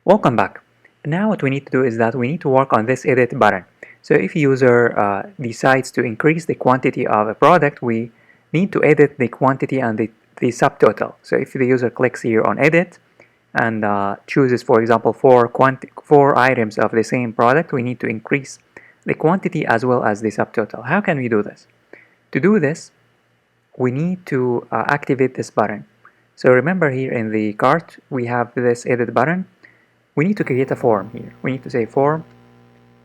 Welcome back. Now what we need to do is that we need to work on this edit button. So if user decides to increase the quantity of a product, we need to edit the quantity and the subtotal. So if the user clicks here on edit and chooses, for example, four items of the same product, we need to increase the quantity as well as the subtotal. How can we do this? To do this, we need to activate this button. So remember here in the cart, we have this edit button. We need to create a form here. We need to say form,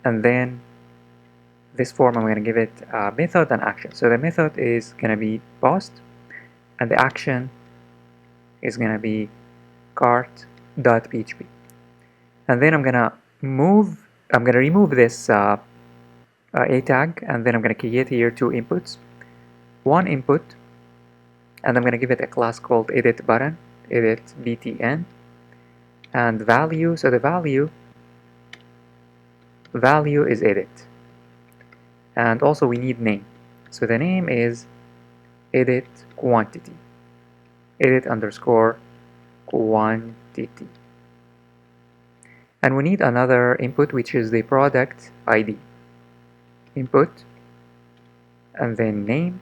and then this form I'm going to give it a method and action. So the method is going to be post, and the action is going to be cart.php. And then I'm going to remove this a tag, and then I'm going to create here two inputs. One input, and I'm going to give it a class called edit button, edit btn, and value. So the value is edit. And also we need name. So the name is edit quantity, edit underscore quantity. And we need another input, which is the product ID. Input, and then name,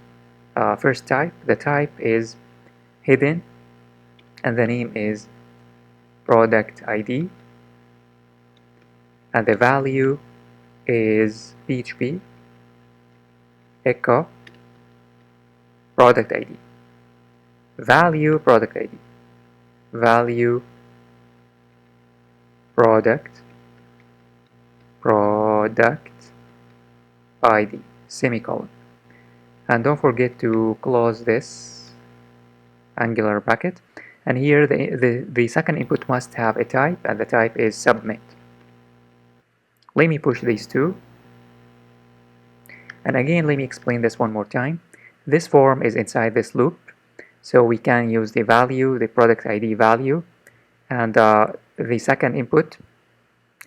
first type. The type is hidden, and the name is product ID. And the value is PHP, echo, product ID. Value, product ID. Value, product ID, semicolon. And don't forget to close this angular bracket. And here the second input must have a type, and the type is submit. Let me push these two. And again, let me explain this one more time. This form is inside this loop, so we can use the value, the product ID value, and the second input.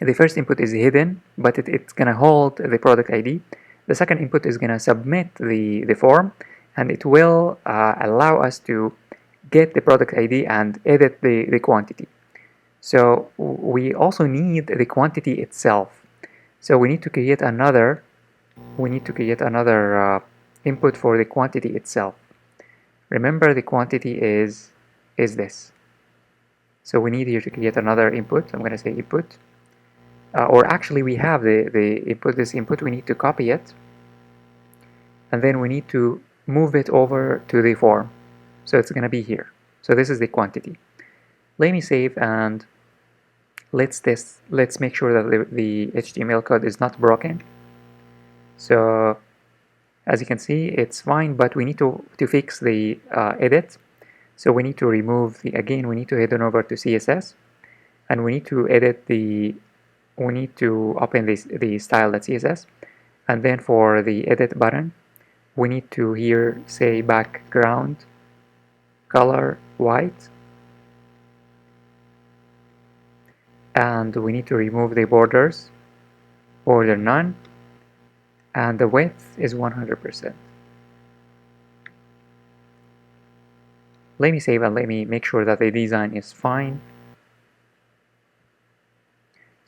The first input is hidden, but it's going to hold the product ID. The second input is going to submit the form, and it will allow us to get the product ID and edit the quantity. So we also need the quantity itself. So we need to create another input for the quantity itself. Remember, the quantity is this. So we need here to create another input. I'm going to say input. Or actually we have the input, this input, we need to copy it, and then we need to move it over to the form. So it's going to be here. So this is the quantity. Let me save, and let's make sure that the HTML code is not broken. So as you can see, it's fine, but we need to fix the edit. So we need to remove again, we need to head on over to CSS, and we need to edit we need to open the style.css, and then for the edit button, we need to here say background color white, and we need to remove the borders, border none, and the width is 100%. Let me save and let me make sure that the design is fine.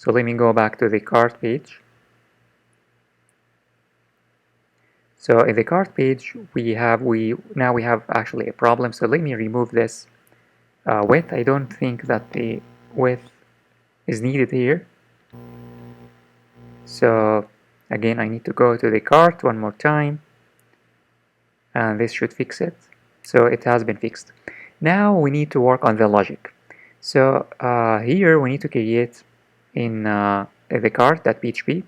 So let me go back to the cart page. So in the cart page, we now have actually a problem. So let me remove this width. I don't think that the width is needed here. So again, I need to go to the cart one more time, and this should fix it. So it has been fixed. Now we need to work on the logic. So here we need to create in the cart.php.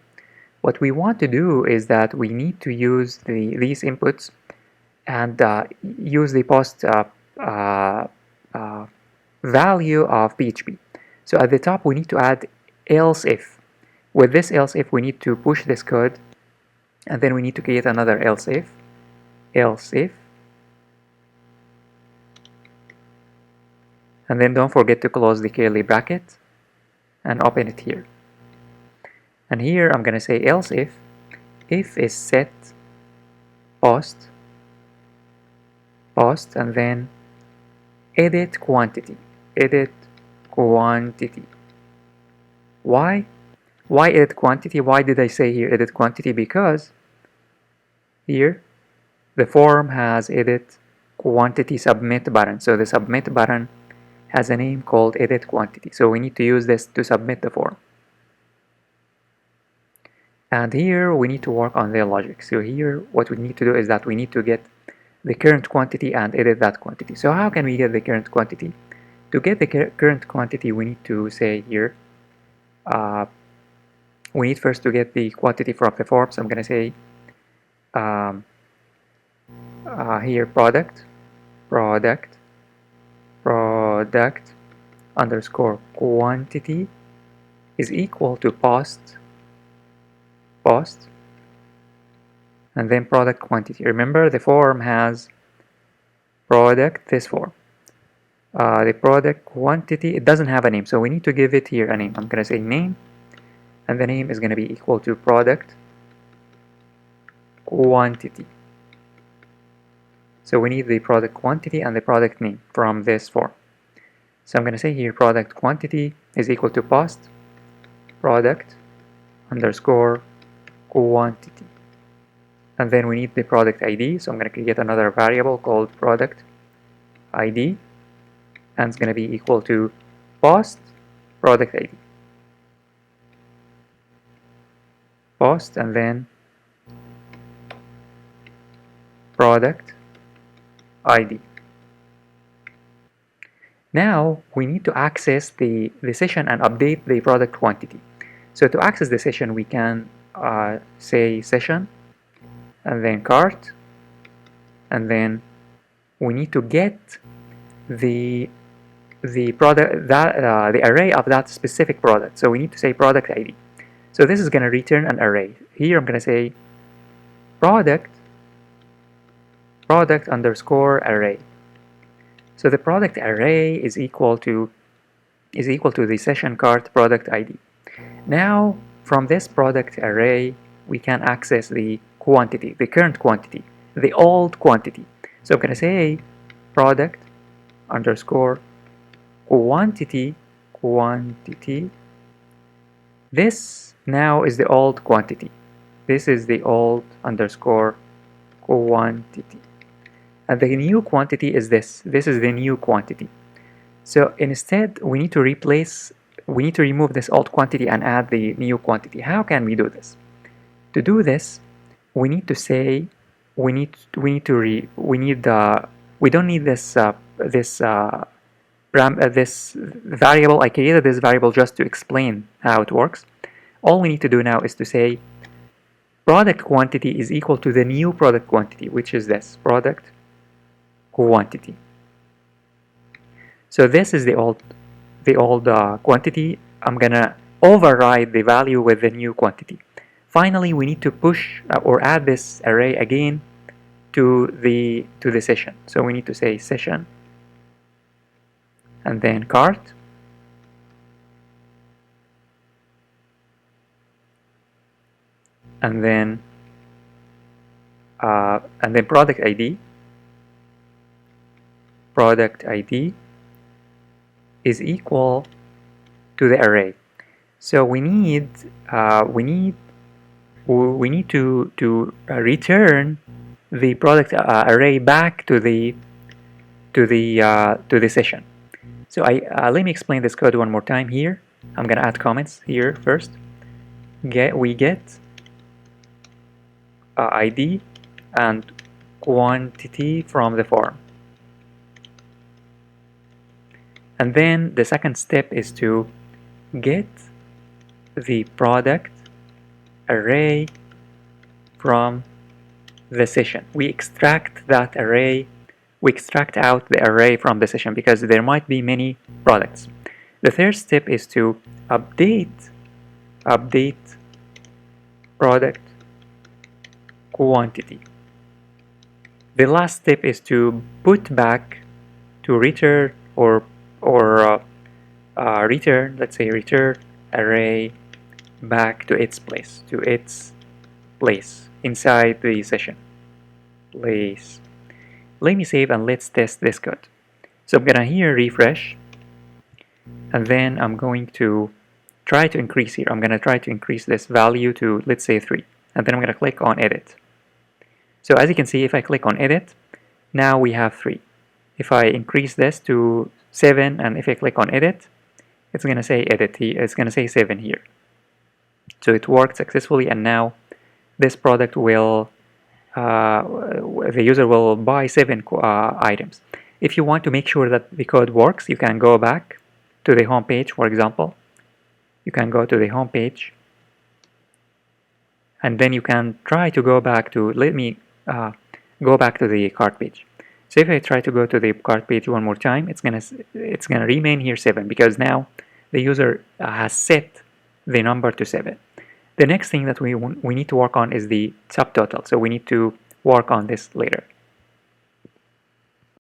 What we want to do is that we need to use these inputs and use the post value of PHP. So at the top we need to add else if. With this else if, we need to push this code, and then we need to create another else if, and then don't forget to close the curly bracket and open it here. And here I'm going to say else if is set post, and then edit quantity. Why? Why edit quantity? Why did I say here edit quantity? Because here the form has edit quantity submit button. So the submit button has a name called edit quantity. So we need to use this to submit the form. And here we need to work on the logic. So here what we need to do is that we need to get the current quantity and edit that quantity. So how can we get the current quantity? To get the current quantity, we need to say here, we need first to get the quantity from the form. So I'm going to say um, here product underscore quantity is equal to post, and then product quantity. Remember, the form has product, this form. The product quantity, it doesn't have a name, so we need to give it here a name. I'm going to say name, and the name is going to be equal to product quantity. So we need the product quantity and the product name from this form. So I'm going to say here product quantity is equal to post product underscore quantity. And then we need the product ID, so I'm going to create another variable called product ID, and it's going to be equal to post product ID. Post and then product ID. Now we need to access the session and update the product quantity. So to access the session, we can say session and then cart, and then we need to get the product that the array of that specific product. So we need to say product ID. So this is going to return an array. Here I'm going to say product underscore array. So the product array is equal to the session cart product ID. Now from this product array we can access the quantity, the current quantity, the old quantity. So I'm going to say product underscore quantity. This now is the old quantity. This is the old underscore quantity. And the new quantity is this. This is the new quantity. So instead, we need to remove this old quantity and add the new quantity. How can we do this? To do this, we need to say, we don't need this this variable. I created this variable just to explain how it works. All we need to do now is to say product quantity is equal to the new product quantity, which is this product quantity. So this is the old quantity. I'm gonna override the value with the new quantity. Finally, we need to push or add this array again to the session. So we need to say session and then cart and then product ID is equal to the array. So we need to return the product array back to the session. So let me explain this code one more time here. I'm gonna add comments here first. We get ID and quantity from the form. And then the second step is to get the product array from the session. We extract that array, we extract out the array from the session because there might be many products. The third step is to update product quantity. The last step is to put back, to return return, let's say return array back to its place, inside the session. Let me save and let's test this code. So I'm gonna here refresh, and then I'm going to try to increase here. I'm going to try to increase this value to, let's say, 3. And then I'm going to click on edit. So as you can see, if I click on edit, now we have 3. If I increase this to 7, and if I click on edit, it's going to say edit here. It's going to say 7 here. So it worked successfully, and now this product will, the user will buy 7 items. If you want to make sure that the code works, you can go back to the home page, for example. You can go to the home page, and then you can try to go back to, let me go back to the cart page. So if I try to go to the cart page one more time, it's gonna remain here 7, because now the user has set the number to 7. The next thing that we need to work on is the subtotal. So we need to work on this later.